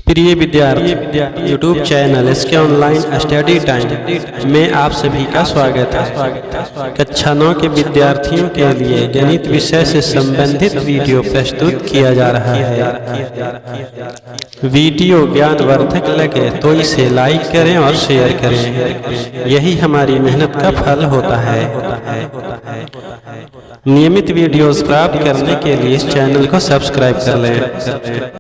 प्रिय विद्यार्थी YouTube channel इसके ऑनलाइन स्टडी टाइम में आप सभी का स्वागत है। कक्षा 9 के विद्यार्थियों के लिए गणित विषय से संबंधित वीडियो प्रस्तुत किया जा रहा है। वीडियो ज्ञानवर्धक लगे तो इसे लाइक करें और शेयर करें, यही हमारी मेहनत का फल होता है। नियमित वीडियोस प्राप्त करने के लिए इस चैनल को सब्सक्राइब कर लें।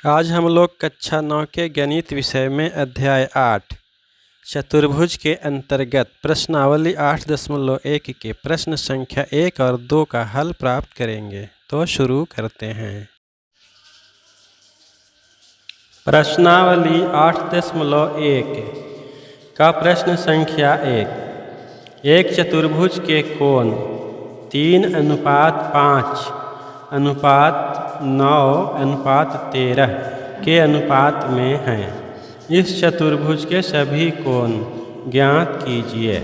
आज हम लोग कक्षा 9 के गणित विषय में अध्याय 8 चतुर्भुज के अंतर्गत प्रश्नावली 8.1 के प्रश्न संख्या 1 और 2 का हल प्राप्त करेंगे। तो शुरू करते हैं। प्रश्नावली 8.1 का प्रश्न संख्या 1। एक चतुर्भुज के कोण 3:5 अनुपात 9:13 के अनुपात में हैं। इस चतुर्भुज के सभी कोण ज्ञात कीजिए।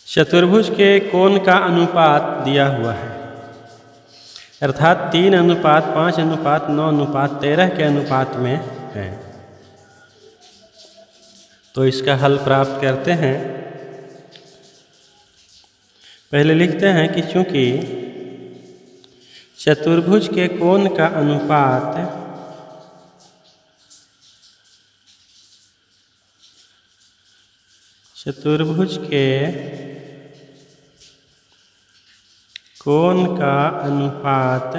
चतुर्भुज के कोण का अनुपात दिया हुआ है, अर्थात 3:5:9:13 के अनुपात में है। तो इसका हल प्राप्त करते हैं। पहले लिखते हैं कि चूंकि चतुर्भुज के कोण का अनुपात चतुर्भुज के कोण का अनुपात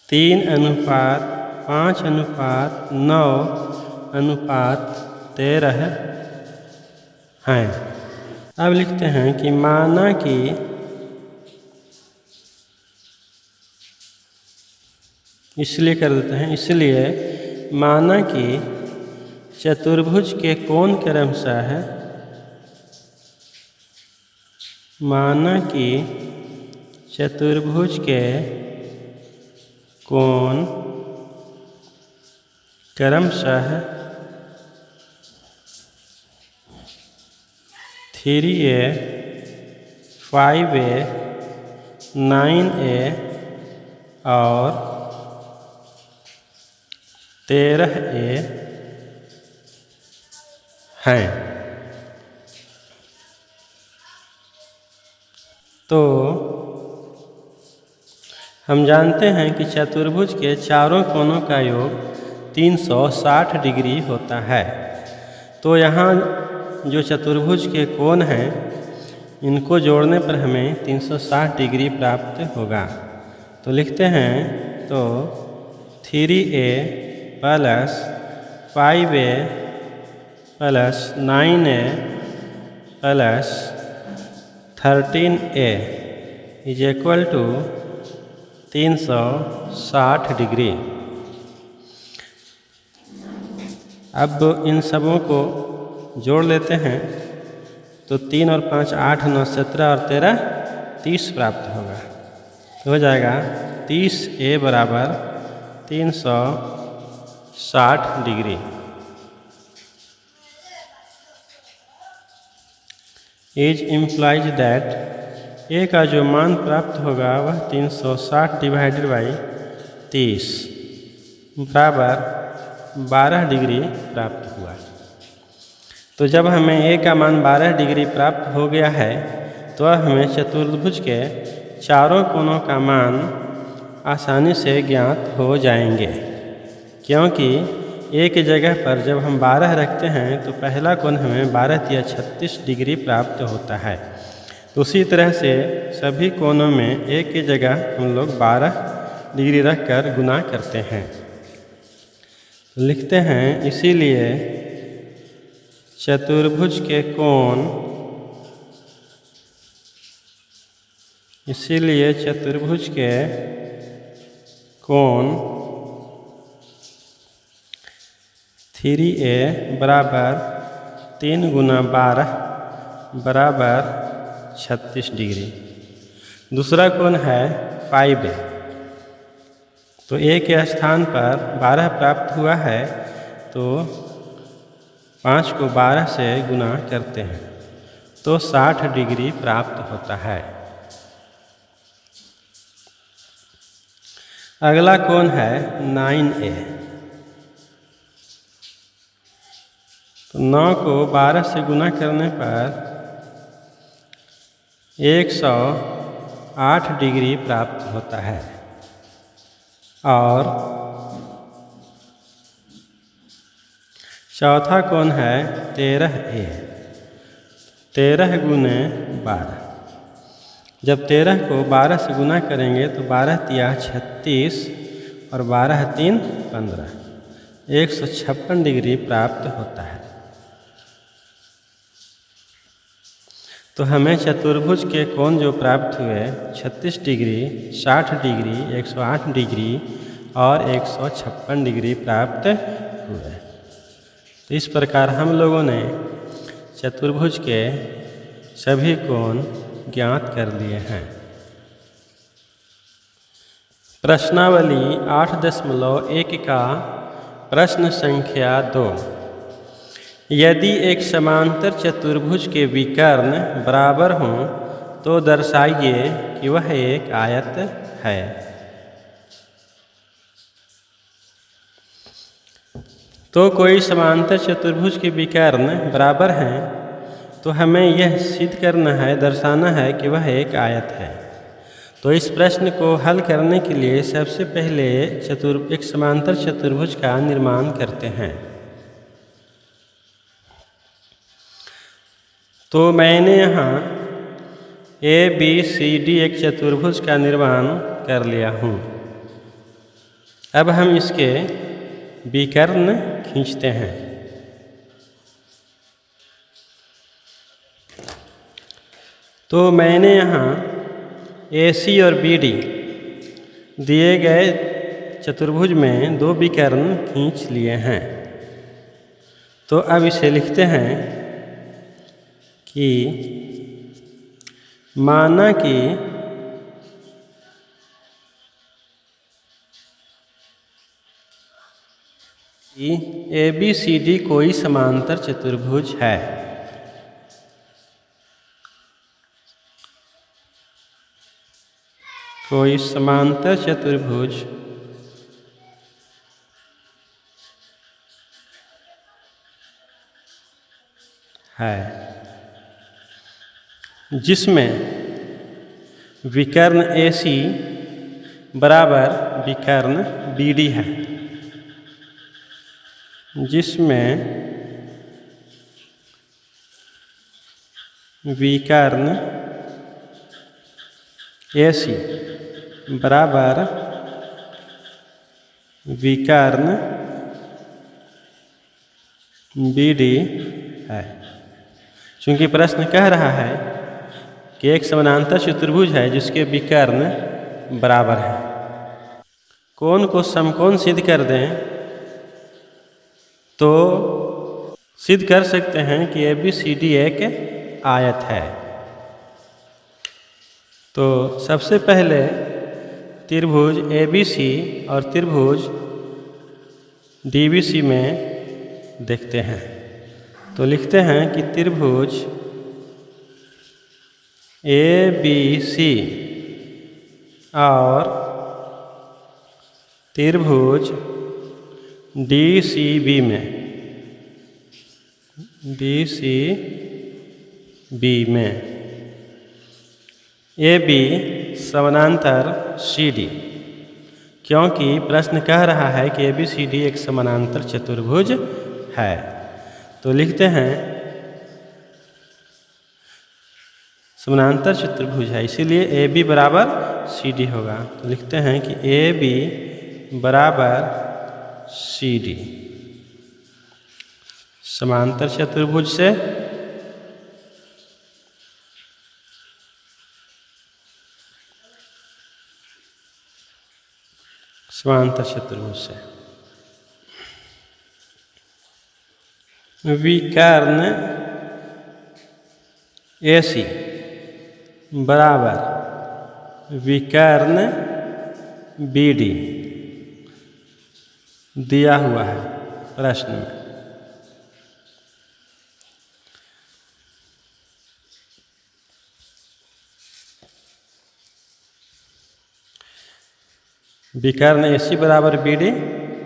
3:5:9:13 हैं। अब लिखते हैं कि माना कि इसलिए कर देते हैं, इसलिए माना कि चतुर्भुज के कोण क्रमशः है, माना कि चतुर्भुज के कोण क्रमशः 3a, 5a, 9a और 13a हैं। तो हम जानते हैं कि चतुर्भुज के चारों कोणों का योग 360 डिग्री होता है। तो यहाँ जो चतुर्भुज के कोण हैं इनको जोड़ने पर हमें 360 डिग्री प्राप्त होगा। तो लिखते हैं, तो 3a + 5a + 9a + 13a = 360 degree. अब इन सबों को जोड़ लेते हैं तो 3 और 5 8 9 17 और 13 30 प्राप्त होगा। तो हो जाएगा 30a = 360 degree. Is implies that a का जो मान प्राप्त होगा वह 360 / 30 बराबर 12 डिग्री प्राप्त हुआ। तो जब हमें a का मान 12 डिग्री प्राप्त हो गया है तो अब हमें चतुर्भुज के चारों कोणों का मान आसानी से ज्ञात हो जाएंगे, क्योंकि a की जगह पर जब हम 12 रखते हैं तो पहला कोण हमें 12 × 36 डिग्री प्राप्त होता है। तो उसी तरह से सभी कोणों में a की जगह हम लोग 12 डिग्री रखकर गुणा करते हैं। लिखते हैं, इसीलिए चतुर्भुज के कोण 3a = 3 × 12 = 36 डिग्री। दूसरा कोण है 5a। तो a के स्थान पर 12 प्राप्त हुआ है, तो 5 को 12 से गुणा करते हैं तो 60 डिग्री प्राप्त होता है। अगला कोण है 9A। तो 9 को 12 से गुना करने पर 108 डिग्री प्राप्त होता है। और चौथा कोण है 13A। 13 गुने 12। जब 13 को 12 से गुना करेंगे तो 12 तिया 36 और 12 3 15, 156 डिग्री प्राप्त होता है। तो हमें चतुर्भुज के कोण जो प्राप्त हुए 36 डिग्री, 60 डिग्री, 108 डिग्री और 156 डिग्री प्राप्त हुए। तो इस प्रकार हम लोगों ने चतुर्भुज के सभी कोण ज्ञात कर लिए हैं। प्रश्नावली 8.1 का प्रश्न संख्या 2। यदि एक समांतर चतुर्भुज के विकर्ण बराबर हों तो दर्शाइए कि वह एक आयत है। तो कोई समांतर चतुर्भुज के विकर्ण बराबर हैं तो हमें यह सिद्ध करना है, दर्शाना है कि वह एक आयत है। तो इस प्रश्न को हल करने के लिए सबसे पहले एक समांतर चतुर्भुज का निर्माण करते हैं। तो मैंने यहाँ ABCD एक चतुर्भुज का निर्माण कर लिया हूँ। अब हम इसके विकर्ण खींचते हैं। तो मैंने यहाँ AC और BD दिए गए चतुर्भुज में 2 विकर्ण खींच लिए हैं। तो अब इसे लिखते हैं कि माना कि ABCD कोई समांतर चतुर्भुज है। कोई समांतर चतुर्भुज है जिसमें विकर्ण AC बराबर विकर्ण BD है। जिसमें विकर्ण AC बराबर विकर्ण BD है। चूँकि प्रश्न कह रहा है कि एक समानांतर चतुर्भुज है जिसके विकर्ण बराबर है। कोण को समकोण सिद्ध कर दें तो सिद्ध कर सकते हैं कि ABCD एक आयत है। तो सबसे पहले त्रिभुज ABC और त्रिभुज DBC में देखते हैं। तो लिखते हैं कि त्रिभुज ABC और त्रिभुज DCB में AB समानांतर CD, क्योंकि प्रश्न कह रहा है कि ABCD एक समानांतर चतुर्भुज है। तो लिखते हैं समानांतर चतुर्भुज है, इसीलिए AB बराबर CD होगा। तो लिखते हैं कि AB बराबर CD समांतर चतुर्भुज से समांतर चतुर्भुज से विकर्ण AC बराबर विकर्ण BD दिया हुआ है प्रश्न में। विकर्ण AC बराबर BD।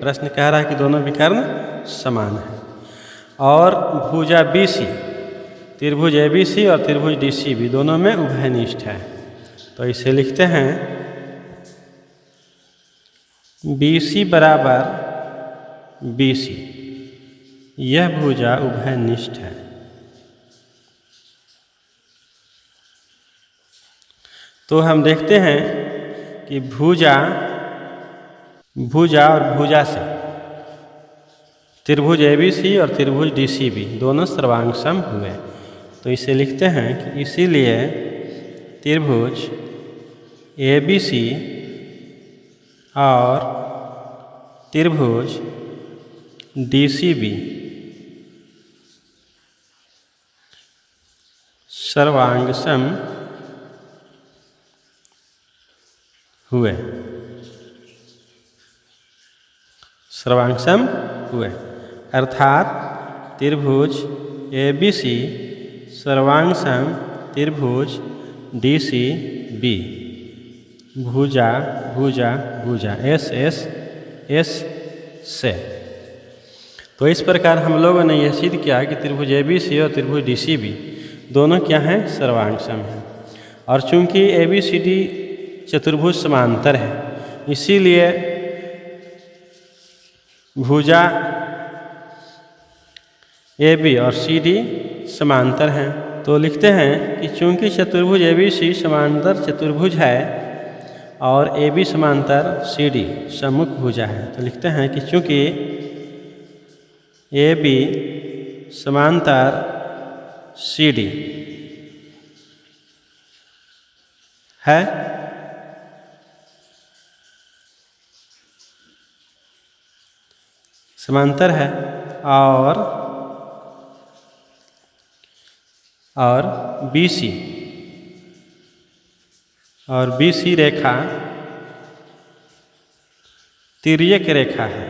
प्रश्न कह रहा है कि दोनों विकर्ण समान हैं। और भुजा BC, त्रिभुज ABC और त्रिभुज DCB दोनों में उभयनिष्ठ है। तो इसे लिखते हैं BC बराबर BC, यह भुजा उभयनिष्ठ है। तो हम देखते हैं कि भुजा और भुजा से त्रिभुज ABC और त्रिभुज DCB दोनों सर्वांग सम हुए। तो इसे लिखते हैं कि इसीलिए त्रिभुज ABC और त्रिभुज DCB सर्वांग सम हुए, सर्वांग सम हुए। अर्थात त्रिभुज ABC सर्वांग सम त्रिभुज DCB, भुजा भुजा भुजा S से। तो इस प्रकार हम लोगों ने यह सिद्ध किया कि त्रिभुज ABC और त्रिभुज DCB दोनों क्या हैं, सर्वांग सम हैं। और चूंकि ABCD चतुर्भुज समांतर है, इसीलिए भुजा AB और CD समांतर हैं। तो लिखते हैं कि चूंकि चतुर्भुज ABC समांतर चतुर्भुज है और AB समांतर CD सम्मुख भुजा है, तो लिखते हैं कि चूंकि AB समांतर CD है समांतर है और BC रेखा तिर्यक रेखा है।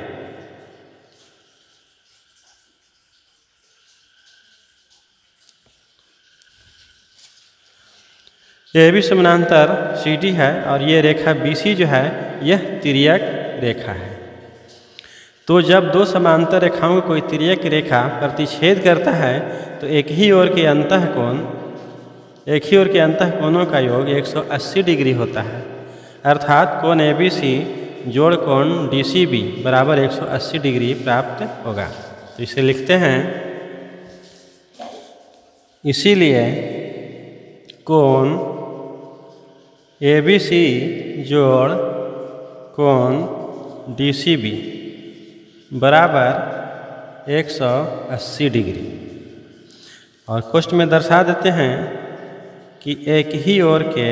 यह भी समानांतर CD है और ये रेखा BC जो है यह तिर्यक रेखा है। तो जब दो समांतर रेखाओं को कोई तिर्यक रेखा प्रतिच्छेद करता है तो एक ही ओर के अंतःकोणों का योग 180 डिग्री होता है। अर्थात कोण ABC जोड़ कोण DCB बराबर 180 डिग्री प्राप्त होगा। तो इसे लिखते हैं, इसीलिए कोण ABC जोड़ कोण DCB बराबर 180 डिग्री। और कोष्ठ में दर्शा देते हैं कि एक ही ओर के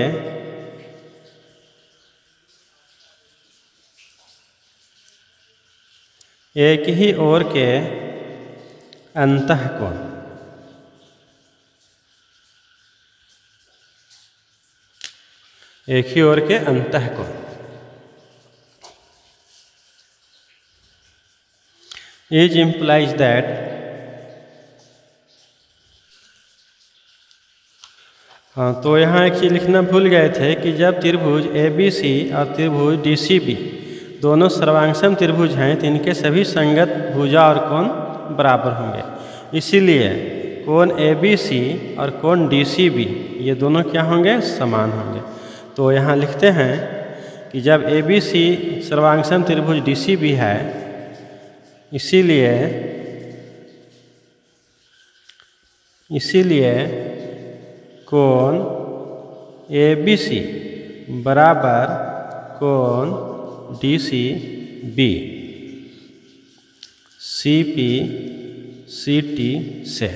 अंतःकोण It implies that तो यहाँ एक चीज लिखना भूल गए थे कि जब त्रिभुज ABC और त्रिभुज DCB दोनों सर्वांगसम त्रिभुज हैं तो इनके सभी संगत भुजा और कोण बराबर होंगे। इसीलिए कोण ABC और कोण DCB ये दोनों क्या होंगे, समान होंगे। तो यहाँ लिखते हैं कि जब ABC सर्वांगसम त्रिभुज DCB है, इसीलिए कोण ABC बराबर कोण DCB CP CT से।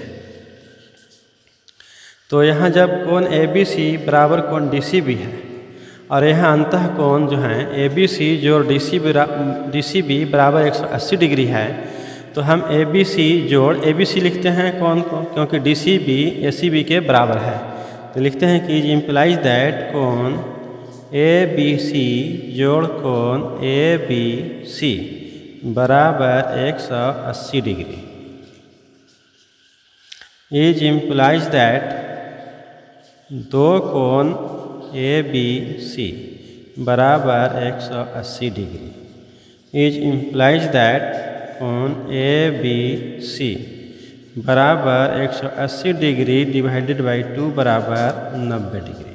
तो यहाँ जब कोण ABC बराबर कोण DCB है और यहाँ अंतःकोण जो है ABC जोड़ DCB बराबर 180 डिग्री है, तो हम ABC जोड़ ABC लिखते हैं कोण को, क्योंकि DCB ACB के बराबर है। तो लिखते हैं कि इम्प्लाइज दैट कोण ABC जोड़ कोण ABC बराबर 180 डिग्री। इज इम्प्लाइज दैट दो कोण ABC बराबर 180 डिग्री इज इम्प्लाइज दैट कोण ए बी सी बराबर 180 डिग्री डिवाइडेड बाई 2 बराबर 90 डिग्री।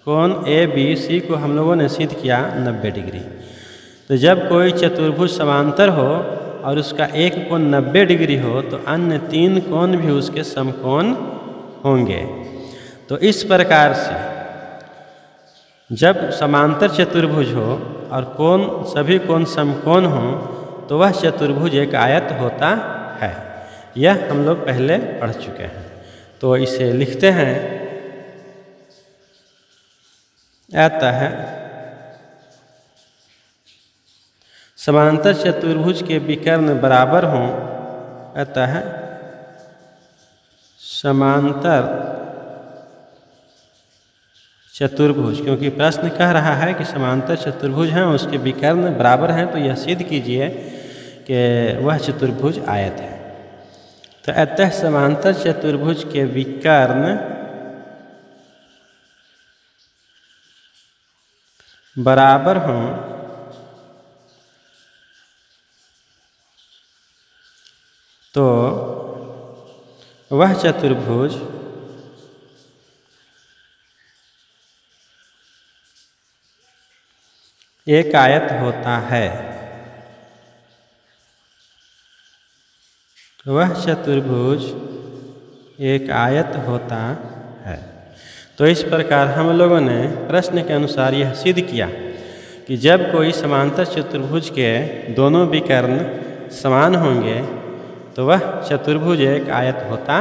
कोण ए बी सी को हम लोगों ने सिद्ध किया 90 डिग्री। तो जब कोई चतुर्भुज समांतर हो और उसका एक कोण 90 डिग्री हो तो अन्य 3 कोण भी उसके समकोण होंगे। तो इस प्रकार से जब समांतर चतुर्भुज हो और कोण सभी कोण समकोण हो तो वह चतुर्भुज एक आयत होता है। यह हम लोग पहले पढ़ चुके हैं। तो इसे लिखते हैं, आता है समांतर चतुर्भुज के विकर्ण बराबर हों, आता है समांतर चतुर्भुज, क्योंकि प्रश्न कह रहा है कि समांतर चतुर्भुज हैं उसके विकर्ण बराबर हैं, तो यह सिद्ध कीजिए कि वह चतुर्भुज आयत है। तो अतः समांतर चतुर्भुज के विकर्ण बराबर हों तो वह चतुर्भुज एक आयत होता है। वह चतुर्भुज एक आयत होता है। तो इस प्रकार हम लोगों ने प्रश्न के अनुसार यह सिद्ध किया कि जब कोई समांतर चतुर्भुज के दोनों विकर्ण समान होंगे तो वह चतुर्भुज एक आयत होता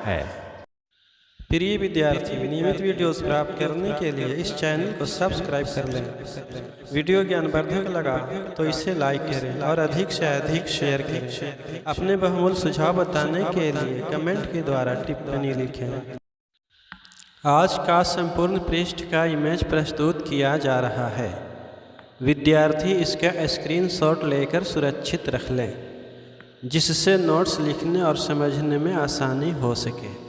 है। प्रिय विद्यार्थी, नियमित वीडियोस प्राप्त करने के लिए इस चैनल को सब्सक्राइब कर लें। वीडियो ज्ञानवर्धक लगा तो इसे लाइक करें और अधिक से अधिक शेयर करें। अपने बहुमूल्य सुझाव बताने के लिए कमेंट के द्वारा टिप्पणी लिखें। आज का संपूर्ण पृष्ठ का इमेज प्रस्तुत किया जा रहा है। विद्यार्थी इसका स्क्रीनशॉट लेकर सुरक्षित रख लें, जिससे नोट्स लिखने और समझने में आसानी हो सके।